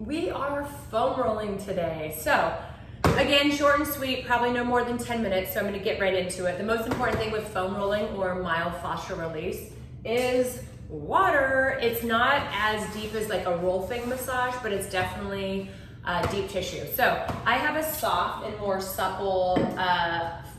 We are foam rolling today. So again, short and sweet, probably no more than 10 minutes, so I'm gonna get right into it. The most important thing with foam rolling or myofascial release is water. It's not as deep as like a rolfing massage, but it's definitely deep tissue. So I have a soft and more supple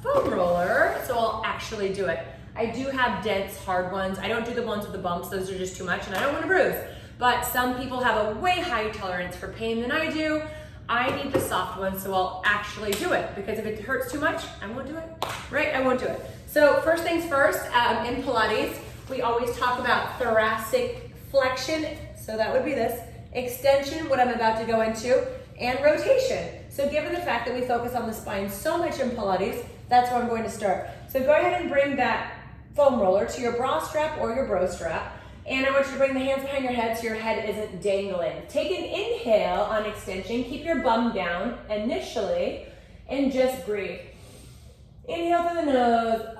foam roller, so I'll actually do it. I do have dense, hard ones. I don't do the ones with the bumps, those are just too much and I don't want to bruise. But some people have a way higher tolerance for pain than I do. I need the soft one, so I'll actually do it, because if it hurts too much, I won't do it, right? I won't do it. So first things first, in Pilates, we always talk about thoracic flexion, so that would be this, extension, what I'm about to go into, and rotation. So given the fact that we focus on the spine so much in Pilates, that's where I'm going to start. So go ahead and bring that foam roller to your bra strap or your bro strap, and I want you to bring the hands behind your head so your head isn't dangling. Take an inhale on extension, keep your bum down initially, and just breathe. Inhale through the nose,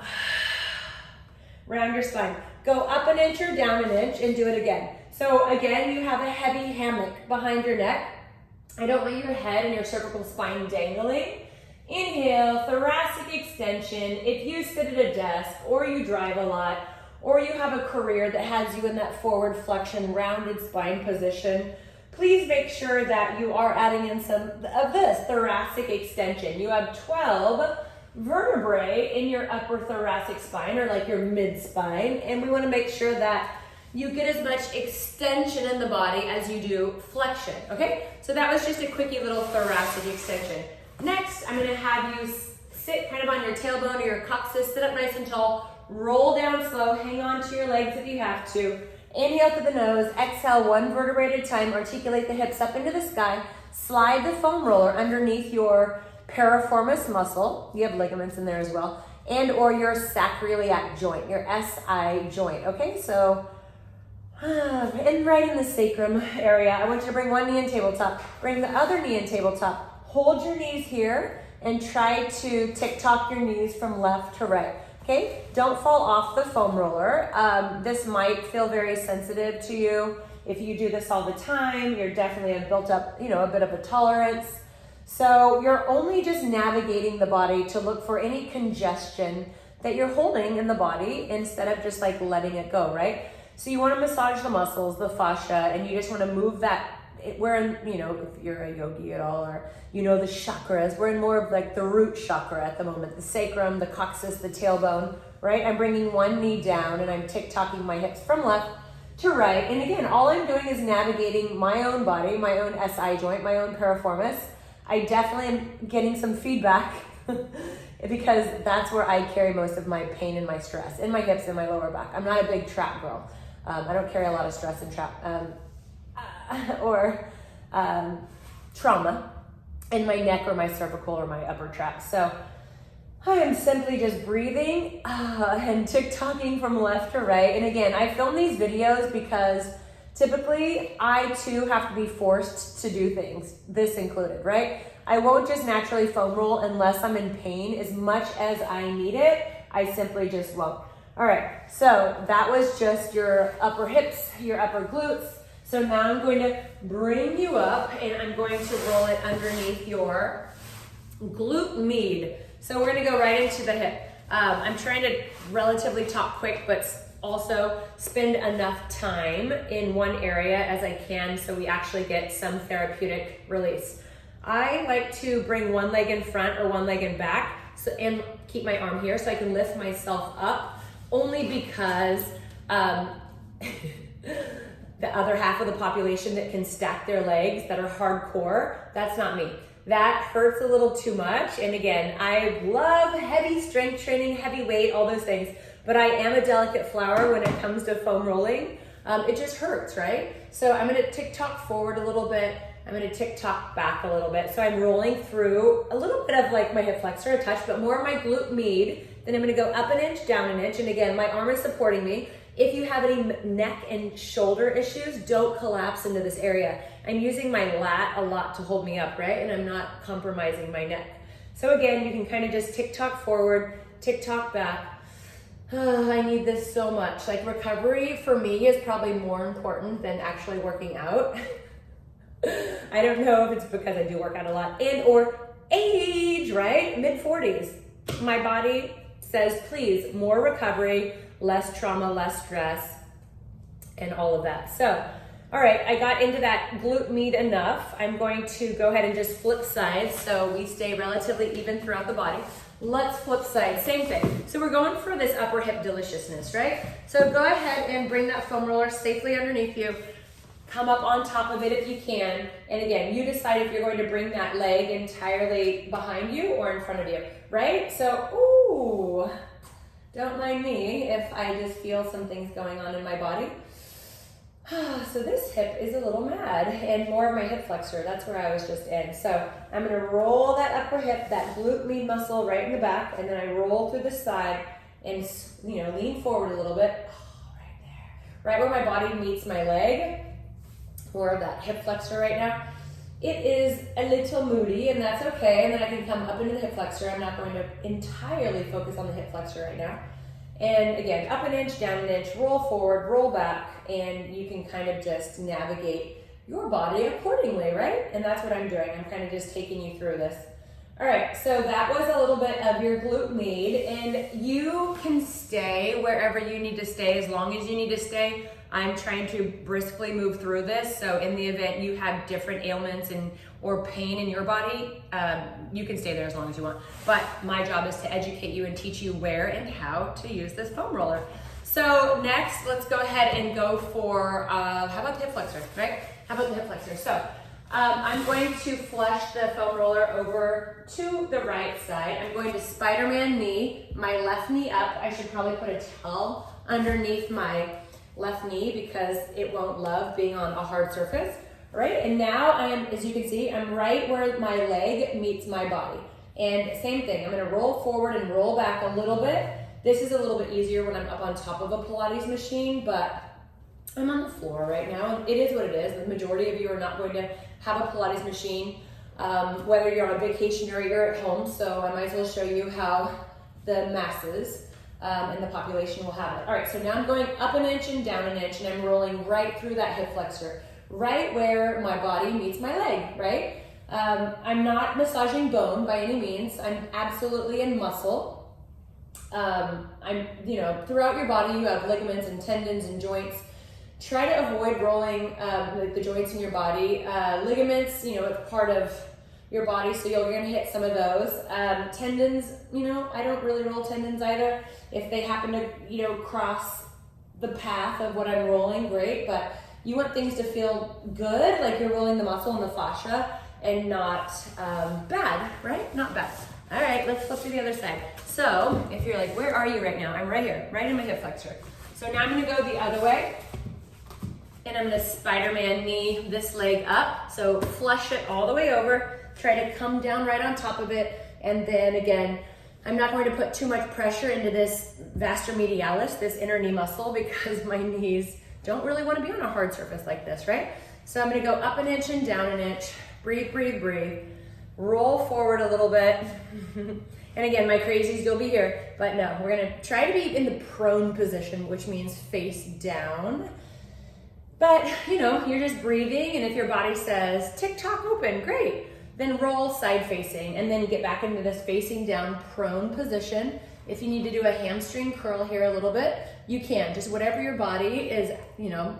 round your spine. Go up an inch or down an inch and do it again. So again, you have a heavy hammock behind your neck. I don't want your head and your cervical spine dangling. Inhale, thoracic extension. If you sit at a desk or you drive a lot or you have a career that has you in that forward flexion, rounded spine position, please make sure that you are adding in some of this thoracic extension. You have 12 vertebrae in your upper thoracic spine, or like your mid spine, and we want to make sure that you get as much extension in the body as you do flexion, okay? So that was just a quickie little thoracic extension. Next, I'm gonna have you sit kind of on your tailbone or your coccyx, sit up nice and tall, roll down slow, hang on to your legs if you have to. Inhale through the nose, exhale one vertebrae at a time, articulate the hips up into the sky, slide the foam roller underneath your piriformis muscle, you have ligaments in there as well, and or your sacroiliac joint, your SI joint, okay? So, and right in the sacrum area, I want you to bring one knee in tabletop, bring the other knee in tabletop, hold your knees here, and try to tick-tock your knees from left to right, okay? Don't fall off the foam roller. This might feel very sensitive to you. If you do this all the time, you're definitely built up, a bit of a tolerance. So you're only just navigating the body to look for any congestion that you're holding in the body instead of just like letting it go, right? So you want to massage the muscles, the fascia, and you just want to move that. We're in, if you're a yogi at all, or the chakras, we're in more of like the root chakra at the moment, the sacrum, the coccyx, the tailbone, right? I'm bringing one knee down and I'm tick-tocking my hips from left to right. And again, all I'm doing is navigating my own body, my own SI joint, my own piriformis. I definitely am getting some feedback because that's where I carry most of my pain and my stress, in my hips and my lower back. I'm not a big trap girl. I don't carry a lot of stress and trap or trauma in my neck or my cervical or my upper trap. So I am simply just breathing and tick-tocking from left to right. And again, I film these videos because typically I too have to be forced to do things, this included, right? I won't just naturally foam roll unless I'm in pain. As much as I need it, I simply just won't. All right, so that was just your upper hips, your upper glutes. So now I'm going to bring you up and I'm going to roll it underneath your glute med. So we're gonna go right into the hip. I'm trying to relatively talk quick, but also spend enough time in one area as I can so we actually get some therapeutic release. I like to bring one leg in front or one leg in back and keep my arm here so I can lift myself up, only because the other half of the population that can stack their legs, that are hardcore, that's not me. That hurts a little too much. And again, I love heavy strength training, heavy weight, all those things, but I am a delicate flower when it comes to foam rolling. It just hurts, right? So I'm gonna tick-tock forward a little bit. I'm gonna tick-tock back a little bit. So I'm rolling through a little bit of like my hip flexor, a touch, but more of my glute med. Then I'm gonna go up an inch, down an inch. And again, my arm is supporting me. If you have any neck and shoulder issues, don't collapse into this area. I'm using my lat a lot to hold me up, right? And I'm not compromising my neck. So again, you can kind of just tick-tock forward, tick-tock back. I need this so much. Like, recovery for me is probably more important than actually working out. I don't know if it's because I do work out a lot and or age, right? Mid-40s. My body says, please, more recovery, less trauma, less stress, and all of that. So, all right, I got into that glute med enough. I'm going to go ahead and just flip sides so we stay relatively even throughout the body. Let's flip sides, same thing. So we're going for this upper hip deliciousness, right? So go ahead and bring that foam roller safely underneath you. Come up on top of it if you can. And again, you decide if you're going to bring that leg entirely behind you or in front of you, right? So, ooh, don't mind me if I just feel some things going on in my body. So this hip is a little mad and more of my hip flexor. That's where I was just in. So I'm gonna roll that upper hip, that glute med muscle right in the back, and then I roll through the side and lean forward a little bit. Oh, right there. Right where my body meets my leg. More of that hip flexor right now. It is a little moody and that's okay. And then I can come up into the hip flexor. I'm not going to entirely focus on the hip flexor right now. And again, up an inch, down an inch, roll forward, roll back, and you can kind of just navigate your body accordingly, right? And that's what I'm doing. I'm kind of just taking you through this. All right, so that was a little bit of your glute med, and you can stay wherever you need to stay as long as you need to stay. I'm trying to briskly move through this, so in the event you have different ailments or pain in your body, you can stay there as long as you want. But my job is to educate you and teach you where and how to use this foam roller. So next, let's go ahead and go for, how about the hip flexor, right? How about the hip flexor? So I'm going to flush the foam roller over to the right side. I'm going to Spider-Man knee, my left knee up. I should probably put a towel underneath my left knee because it won't love being on a hard surface, right? And now as you can see, I'm right where my leg meets my body. And same thing, I'm gonna roll forward and roll back a little bit. This is a little bit easier when I'm up on top of a Pilates machine, but I'm on the floor right now, and it is what it is. The majority of you are not going to have a Pilates machine, whether you're on a vacation or you're at home, so I might as well show you how the masses and the population will have it. All right, so now I'm going up an inch and down an inch, and I'm rolling right through that hip flexor, right where my body meets my leg, right? I'm not massaging bone by any means. I'm absolutely in muscle. Throughout your body, you have ligaments and tendons and joints. Try to avoid rolling the joints in your body. Ligaments, it's part of your body, so you're gonna hit some of those. Tendons, I don't really roll tendons either. If they happen to, cross the path of what I'm rolling, great, but you want things to feel good, like you're rolling the muscle and the fascia, and not bad, right? Not bad. All right, let's flip to the other side. So if you're like, where are you right now? I'm right here, right in my hip flexor. So now I'm gonna go the other way, and I'm gonna Spider-Man knee this leg up. So flush it all the way over, try to come down right on top of it, and then again, I'm not going to put too much pressure into this vastus medialis, this inner knee muscle, because my knees don't really want to be on a hard surface like this, right? So I'm gonna go up an inch and down an inch, breathe, breathe, breathe. Roll forward a little bit. And again, my crazies, you'll be here, but no, we're gonna try to be in the prone position, which means face down. But you're just breathing, and if your body says, tick-tock open, great. Then roll side facing, and then get back into this facing down prone position. If you need to do a hamstring curl here a little bit, you can. Just whatever your body is,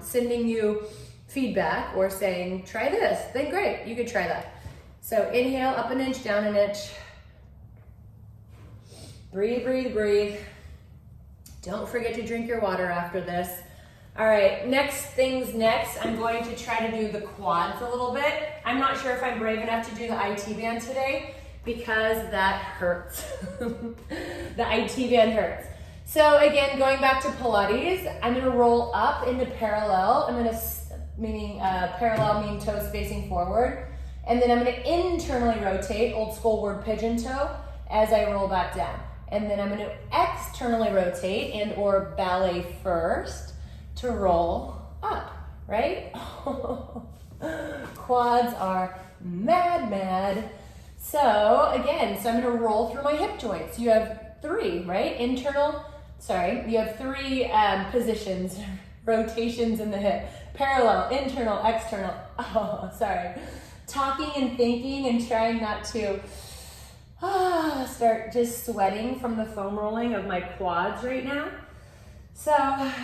sending you feedback or saying, try this, then great, you could try that. So inhale, up an inch, down an inch. Breathe, breathe, breathe. Don't forget to drink your water after this. All right, next, I'm going to try to do the quads a little bit. I'm not sure if I'm brave enough to do the IT band today because that hurts. The IT band hurts. So again, going back to Pilates, I'm gonna roll up into parallel. Parallel meaning toes facing forward. And then I'm gonna internally rotate, old school word pigeon toe, as I roll back down. And then I'm gonna externally rotate and or ballet first to roll up, right? Quads are mad. So again, I'm gonna roll through my hip joints. You have three, right? You have three positions, rotations in the hip. Parallel, internal, external. talking and thinking and trying not to start just sweating from the foam rolling of my quads right now. So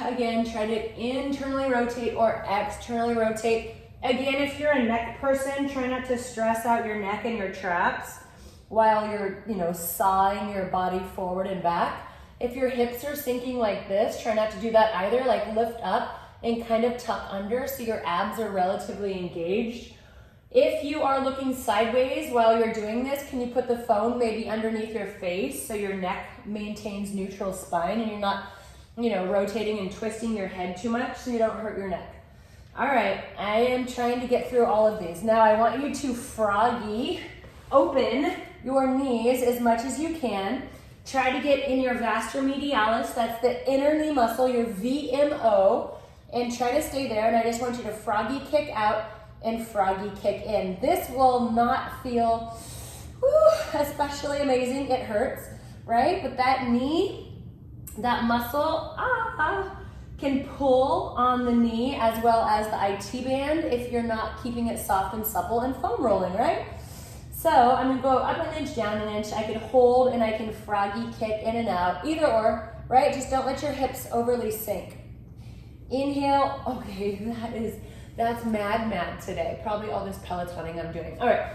again, try to internally rotate or externally rotate. Again, if you're a neck person, try not to stress out your neck and your traps while you're, sawing your body forward and back. If your hips are sinking like this, try not to do that either. Like lift up and kind of tuck under so your abs are relatively engaged. If you are looking sideways while you're doing this, can you put the phone maybe underneath your face so your neck maintains neutral spine and you're not, rotating and twisting your head too much so you don't hurt your neck. All right, I am trying to get through all of these. Now I want you to froggy open your knees as much as you can. Try to get in your vastus medialis, that's the inner knee muscle, your VMO, and try to stay there. And I just want you to froggy kick out and froggy kick in. This will not feel especially amazing. It hurts, right? But that knee, that muscle can pull on the knee as well as the IT band if you're not keeping it soft and supple and foam rolling, right? So I'm gonna go up an inch, down an inch. I can hold and I can froggy kick in and out, either or, right? Just don't let your hips overly sink. Inhale, okay, that's mad today. Probably all this Pelotoning I'm doing. All right,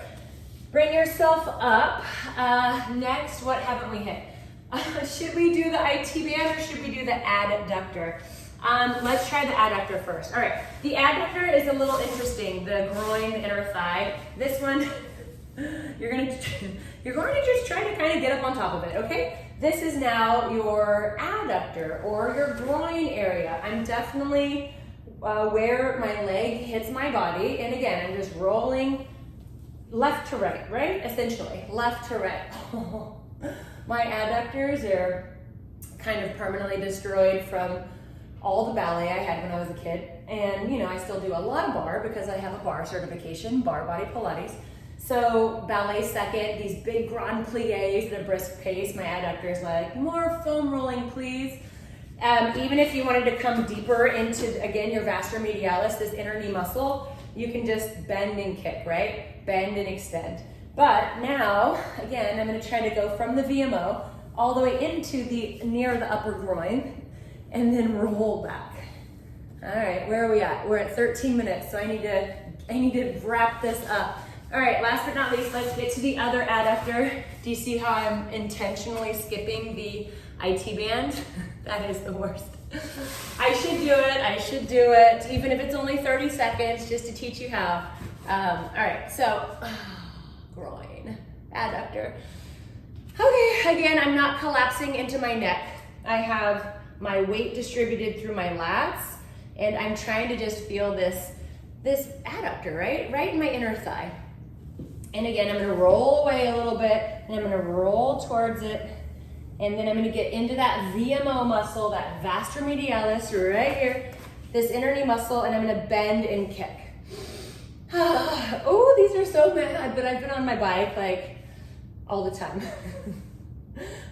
bring yourself up. Next, what haven't we hit? Should we do the IT band or should we do the adductor? Let's try the adductor first. All right, the adductor is a little interesting, the groin, inner thigh. This one, you're going to just try to kind of get up on top of it, okay? This is now your adductor or your groin area. I'm definitely where my leg hits my body. And again, I'm just rolling left to right, right? Essentially, left to right. My adductors are kind of permanently destroyed from all the ballet I had when I was a kid. And, I still do a lot of bar because I have a bar certification, bar body Pilates. So ballet second, these big grand plies at a brisk pace. My adductors like, more foam rolling, please. Even if you wanted to come deeper into, again, your vastus medialis, this inner knee muscle, you can just bend and kick, right? Bend and extend. But now, again, I'm gonna try to go from the VMO all the way into near the upper groin and then roll back. All right, where are we at? We're at 13 minutes, so I need to wrap this up. All right, last but not least, let's get to the other adductor. Do you see how I'm intentionally skipping the IT band? That is the worst. I should do it, even if it's only 30 seconds, just to teach you how. All right, so, groin, adductor. Okay, again, I'm not collapsing into my neck. I have my weight distributed through my lats, and I'm trying to just feel this adductor, right in my inner thigh. And again, I'm gonna roll away a little bit, and I'm gonna roll towards it, and then I'm gonna get into that VMO muscle, that vastus medialis right here, this inner knee muscle, and I'm gonna bend and kick. Oh, these are so bad, but I've been on my bike like all the time.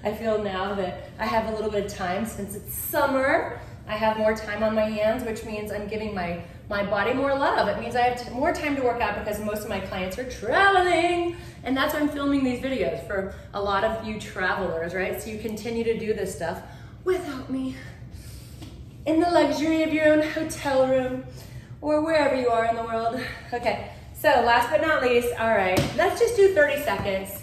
I feel now that I have a little bit of time since it's summer. I have more time on my hands, which means I'm giving my body more love. It means I have more time to work out because most of my clients are traveling. And that's why I'm filming these videos for a lot of you travelers, right? So you continue to do this stuff without me in the luxury of your own hotel room or wherever you are in the world. Okay, so last but not least, all right, let's just do 30 seconds.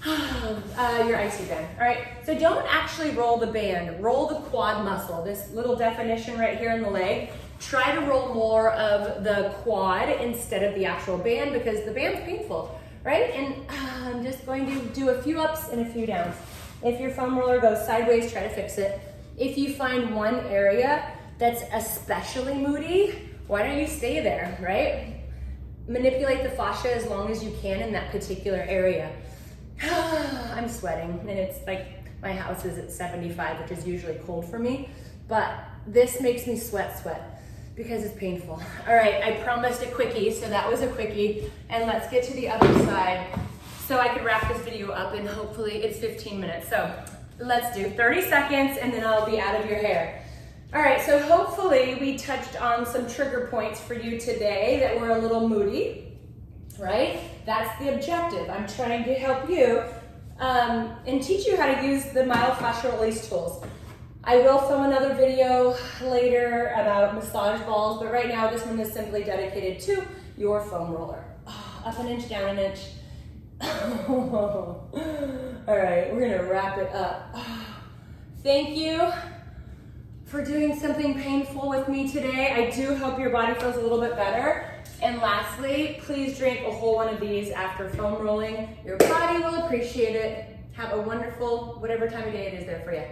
Your IC band. All right, so don't actually roll the band, roll the quad muscle, this little definition right here in the leg. Try to roll more of the quad instead of the actual band because the band's painful, right? And I'm just going to do a few ups and a few downs. If your foam roller goes sideways, try to fix it. If you find one area that's especially moody, why don't you stay there, right? Manipulate the fascia as long as you can in that particular area. I'm sweating, and it's like my house is at 75, which is usually cold for me, but this makes me sweat because it's painful. All right, I promised a quickie, so that was a quickie, and let's get to the other side so I can wrap this video up, and hopefully it's 15 minutes. So let's do 30 seconds, and then I'll be out of your hair. All right, so hopefully we touched on some trigger points for you today that were a little moody. right? That's the objective. I'm trying to help you and teach you how to use the myofascial release tools. I will film another video later about massage balls, but right now this one is simply dedicated to your foam roller. Up an inch, down an inch. All right, we're gonna wrap it up. Thank you for doing something painful with me today. I do hope your body feels a little bit better. And lastly, please drink a whole one of these after foam rolling. Your body will appreciate it. Have a wonderful, whatever time of day it is there for you.